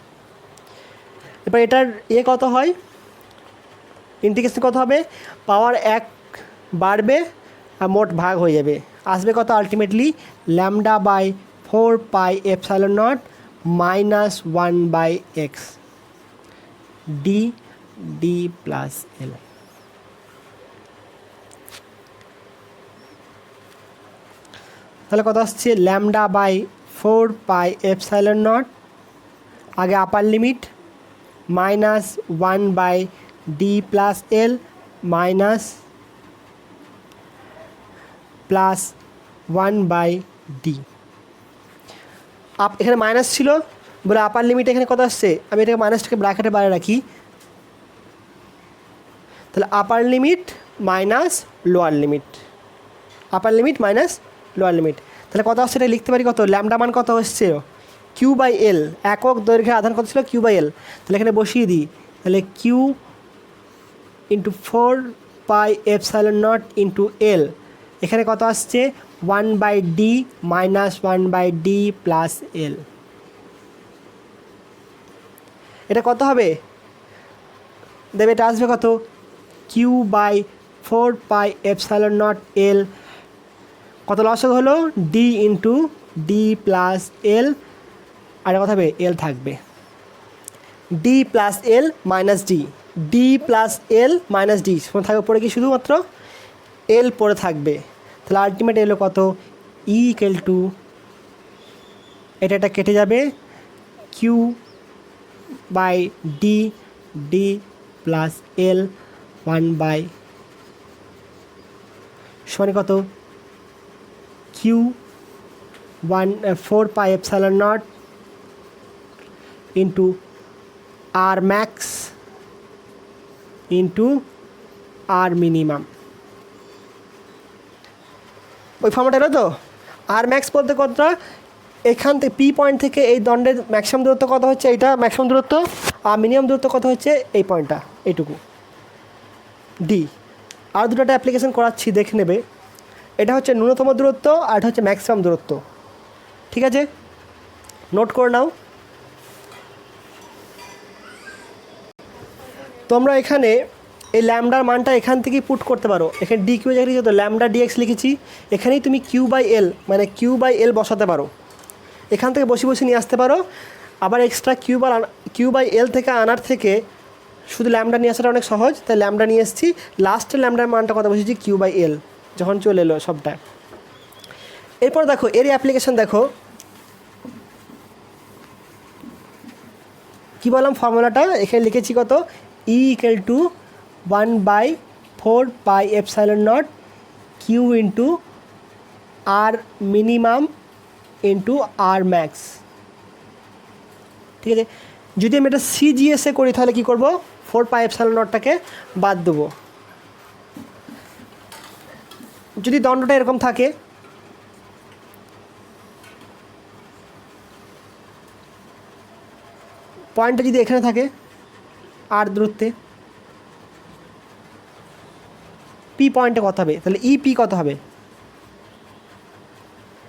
A: এবার এটার কত হয় ইন্টিগ্রেশন কত হবে, পাওয়ার 1 বাড়বে আর মোট ভাগ হয়ে যাবে, আসবে কত ultimately lambda by 4πε0 -1/x D D plus L. তাহলে কত আসছে ল্যামডা বাই 4πε0 আগে upper limit -1/d plus L minus plus 1/d। এখানে মাইনাস ছিল বলে আপার লিমিট এখানে কত আসছে, আমি এটাকে মাইনাসটাকে ব্র্যাকেটে বাইরে রাখি, তাহলে আপার লিমিট মাইনাস লোয়ার লিমিট, আপার লিমিট মাইনাস লোয়ার লিমিট। তাহলে কত আসছে এটা লিখতে পারি কত ল্যামডা মান কত হচ্ছে কিউ বাই এল, একক দৈর্ঘ্যের আধান কত ছিল কিউ বাই এল। তাহলে এখানে বসিয়ে দিই, তাহলে কিউ ইন্টু 4πε0 ইন্টু এল, এখানে কত আসছে 1/d minus 1/d plus L. এটা কত হবে দেবে, এটা আসবে কত কিউ বাই 4πε0 এল, কত লসক হলো ডি ইন্টু ডি প্লাস এল, আর কত হবে এল থাকবে D plus L minus D, D plus L minus D থাকবে পড়ে কি শুধুমাত্র এল পড়ে থাকবে। তাহলে আলটিমেট এলো কত ই ইকুয়াল টু, এটা কেটে যাবে Q by D D plus L 1/, সমান কত Q 4πε0 into R max into R minimum, ওই ফর্মটা এলো তো। আর ম্যাক্স বলতে কতটা, এখান থেকে পি পয়েন্ট থেকে এই দণ্ডের ম্যাক্সিমাম দূরত্ব কত হচ্ছে, এইটা ম্যাক্সিমাম দূরত্ব, আর মিনিমাম দূরত্ব কত হচ্ছে এই পয়েন্টটা, এইটুকু ডি। আর দুটোটা অ্যাপ্লিকেশন করাচ্ছি দেখে নেবে, এটা হচ্ছে ন্যূনতম দূরত্ব আর এটা হচ্ছে ম্যাক্সিমাম দূরত্ব। ঠিক আছে, নোট করে নাও। তোমরা এখানে এই ল্যামডার মানটা এখান থেকেই পুট করতে পারো, এখানে ডি কিউ জায়গায় তো ল্যামডা ডিএক্স লিখেছি, এখানেই তুমি কিউ বাই এল মানে কিউ বাই এল বসাতে পারো, এখান থেকে বসে বসে নিয়ে আসতে পারো। আবার এক্সট্রা কিউ বাই এল থেকে আনার থেকে শুধু ল্যামডা নিয়ে আসাটা অনেক সহজ, তাই ল্যামডা নিয়ে এসেছি, লাস্টের ল্যামডার মানটা কথা বসেছি কিউ বাই এল, যখন চলে এলো সবটা। এরপর দেখো এর অ্যাপ্লিকেশন দেখো কী বললাম, ফর্মুলাটা এখানে লিখেছি কত E equal to 1/4πε0 Q into R minimum into R max. ঠিক আছে, যদি আমি এটা সিজিএসে করি তাহলে কী করবো, 4πε0টাকে বাদ দেবো। যদি দণ্ডটা এরকম থাকে পয়েন্টটা যদি এখানে থাকে আর দূরত্বে, পি পয়েন্টে কত হবে? তাহলে ই পি কত হবে?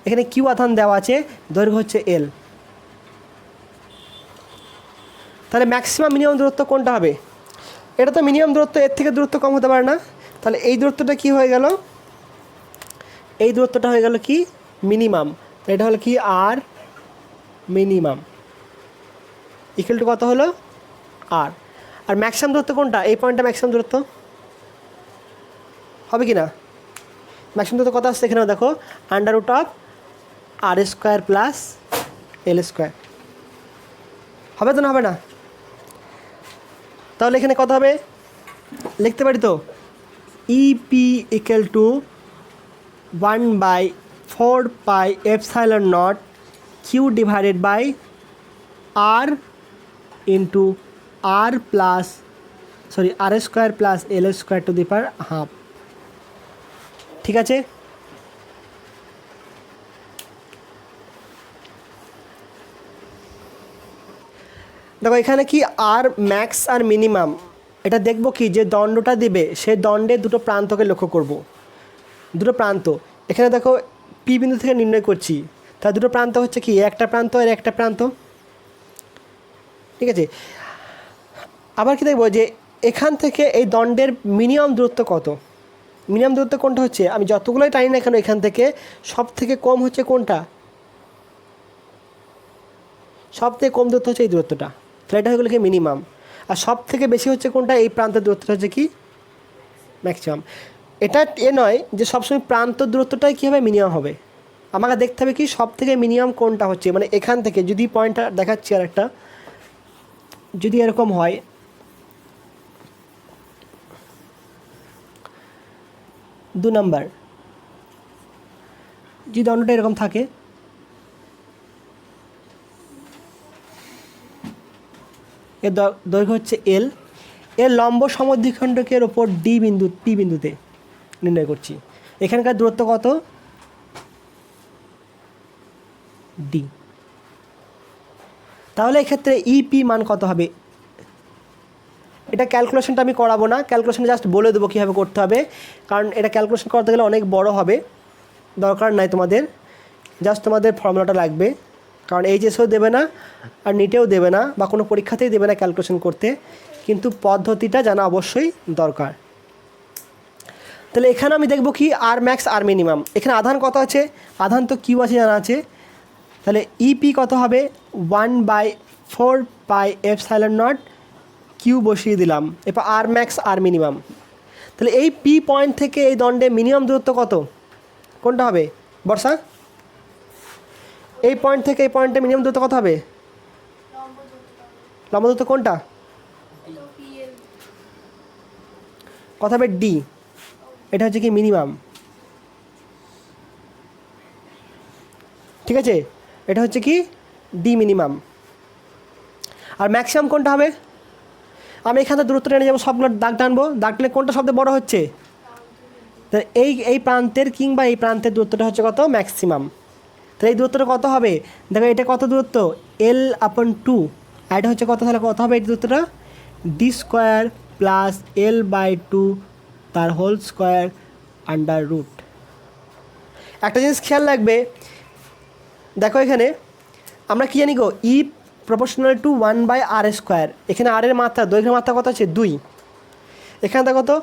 A: এখানে কিউ আধান দেওয়া আছে, দৈর্ঘ্য হচ্ছে এল, তাহলে ম্যাক্সিমাম মিনিমাম দূরত্ব কোনটা হবে? এটা তো মিনিমাম দূরত্ব, এর থেকে দূরত্ব কম হতে পারে না। তাহলে এই দূরত্বটা কি হয়ে গেল? এই দূরত্বটা হয়ে গেল কি মিনিমাম। এটা হলো কি আর মিনিমাম ইকুয়াল টু কত হলো আর। আর ম্যাক্সিমাম দূরত্ব কোনটা? এই পয়েন্টটা ম্যাক্সিমাম দূরত্ব হবে কি না? ম্যাক্সিমাম দূরত্ব কত আসছে এখানেও দেখো, under root of R square plus L square. হবে তো না? হবে না? তাহলে এখানে কত হবে লিখতে পারি তো, EP equal to 1/4πε0 Q divided by R into R plus R square plus L square to the power half. ঠিক আছে? দেখো এখানে কি আর ম্যাক্স আর মিনিমাম, এটা দেখব কি যে দণ্ডটা দিবে সেই দণ্ডের দুটো প্রান্তকে লক্ষ্য করব। দুটো প্রান্ত এখানে দেখো পি বিন্দু থেকে নির্ণয় করছি, তার দুটো প্রান্ত হচ্ছে কি একটা প্রান্ত আর একটা প্রান্ত। ঠিক আছে? আবার কি দেখব যে এখান থেকে এই দণ্ডের মিনিমাম দূরত্ব কত? মিনিমাম দূরত্ব কোনটা হচ্ছে? আমি যতগুলোই টানি না কেন এখান থেকে সব থেকে কম হচ্ছে কোনটা? সব থেকে কম দূরত্ব হচ্ছে এই দূরত্বটা, তাহলে এটা হয়ে গেলো কি মিনিমাম। আর সব থেকে বেশি হচ্ছে কোনটা? এই প্রান্তের দূরত্বটা হচ্ছে কি ম্যাক্সিমাম। এটা নয় যে সবসময় প্রান্ত দূরত্বটাই কী হবে মিনিমাম হবে, আমাকে দেখতে হবে কি সব থেকে মিনিমাম কোনটা হচ্ছে। মানে এখান থেকে যদি পয়েন্টটা দেখাচ্ছি আর একটা, যদি এরকম হয়, দু নাম্বার যদি দণ্ডটা এরকম থাকে, এর দৈর্ঘ্য হচ্ছে এল, এর লম্ব সমদ্বিখণ্ডকের ওপর পি বিন্দুতে নির্ণয় করছি। এখানকার দূরত্ব কত? ডি। তাহলে এক্ষেত্রে ইপি মান কত হবে? এটা ক্যালকুলেশনটা আমি করাবো না, ক্যালকুলেশন জাস্ট বলে দেবো কীভাবে করতে হবে, কারণ এটা ক্যালকুলেশন করতে গেলে অনেক বড় হবে, দরকার নাই তোমাদের। জাস্ট তোমাদের ফর্মুলাটা লাগবে, কারণ এইচএসও দেবে না আর নিটেও দেবে না বা কোনো পরীক্ষাতেই দেবে না ক্যালকুলেশন করতে, কিন্তু পদ্ধতিটা জানা অবশ্যই দরকার। তাহলে এখানে আমি দেখব কি আর ম্যাক্স আর মিনিমাম। এখানে আধান কত আছে? আধান তো কিউ আছে জানা আছে, তাহলে ইপি কত হবে? 1/4πε0 কিউ বসিয়ে দিলাম। এরপর আর ম্যাক্স আর মিনিমাম। তাহলে এই পি পয়েন্ট থেকে এই দণ্ডে মিনিমাম দূরত্ব কত? কোনটা হবে বর্ষা? এই পয়েন্ট থেকে এই পয়েন্টে মিনিমাম দূরত্ব কত হবে? লম্ব দূরত্ব কোনটা? কত হবে? ডি। এটা হচ্ছে কি মিনিমাম। ঠিক আছে? এটা হচ্ছে কি ডি মিনিমাম। আর ম্যাক্সিমাম কোনটা হবে? আমি এখানে দূরত্ব টেনে যাবো, সবগুলো দাগ টানবো, দাগ টেনে কোনটা সবচেয়ে বড় হচ্ছে? এই প্রান্তের কিংবা এই প্রান্তের দূরত্বটা হচ্ছে কত? ম্যাক্সিমাম। তাহলে এই দূরত্বটা কত হবে? দেখো এটা কত দূরত্ব? L/2। আর এটা হচ্ছে কত? তাহলে কত হবে এই দূরত্বটা? ডি স্কোয়ার প্লাস L/2 তার হোল স্কোয়ার আন্ডার রুট। একটা জিনিস খেয়াল রাখবে, দেখো এখানে আমরা কী জানি গো, ই প্রপোর্শনাল টু 1/r²। এখানে আর এর মাত্রা, দৈর্ঘ্যের মাত্রা কত আছে? 2। এখানে দেখো তো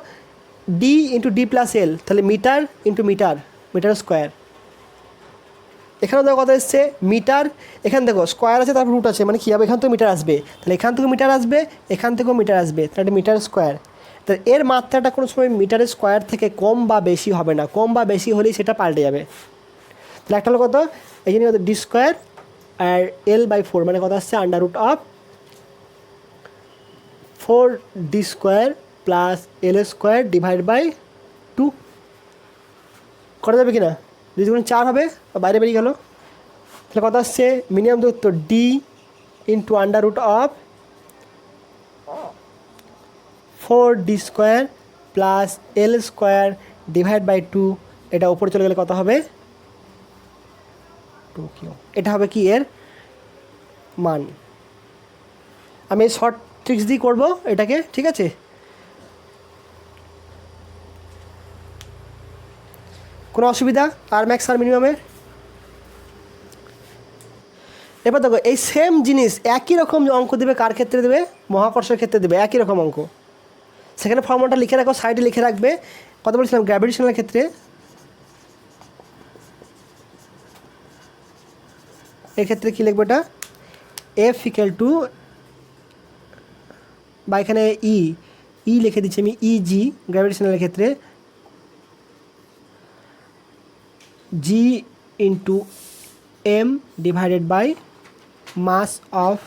A: D into D plus L, তাহলে metre into metre, metre square. এখানে দেখো কত এসছে? মিটার। এখানে দেখো স্কোয়ার আছে, তারপর রুট আছে, মানে কী হবে? এখান থেকে মিটার আসবে, তাহলে এখান থেকেও মিটার আসবে, এখান থেকেও মিটার আসবে, তাহলে এটা মিটার স্কোয়ার। তাহলে এর মাত্রাটা কোনো সময় মিটারের স্কোয়ার থেকে কম বা বেশি হবে না, কম বা বেশি হলেই সেটা পাল্টে যাবে। তাহলে একটা হলো কত? এই জন্য ডি স্কোয়ার আর L/4 মানে কত আসছে? Under root of 4d square plus L² divide by 2 করা যাবে কি না? 2 × 4 হবে, বাইরে বেরিয়ে গেল। তাহলে কত আসছে? মিনিমাম দূরত্ব D into under root of 4d square plus L² divide by 2। এটা উপরে চলে গেলে কত হবে? 2q। এটা হবে কি এর মান। আমি শর্ট ট্রিক্স দিয়ে করবো এটাকে, ঠিক আছে। কোনো অসুবিধা আর ম্যাক্স আর মিনিমামের? এবার দেখো এই সেম জিনিস একই রকম অঙ্ক দেবে, কার ক্ষেত্রে দেবে? মহাকর্ষের ক্ষেত্রে দেবে একই রকম অঙ্ক। সেখানে ফর্মুলাটা লিখে রাখো, সাইডে লিখে রাখবে। কত বলেছিলাম গ্র্যাভিটেশনাল ক্ষেত্রে? এক্ষেত্রে কী লিখবো এটা? এফ ইকুয়াল টু, বা এখানে ই লিখে দিচ্ছি আমি, ইজি গ্র্যাভিটেশনালের ক্ষেত্রে G into M divided by mass of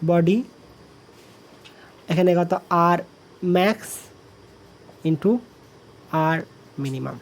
A: body, এখানে কত R max into R minimum.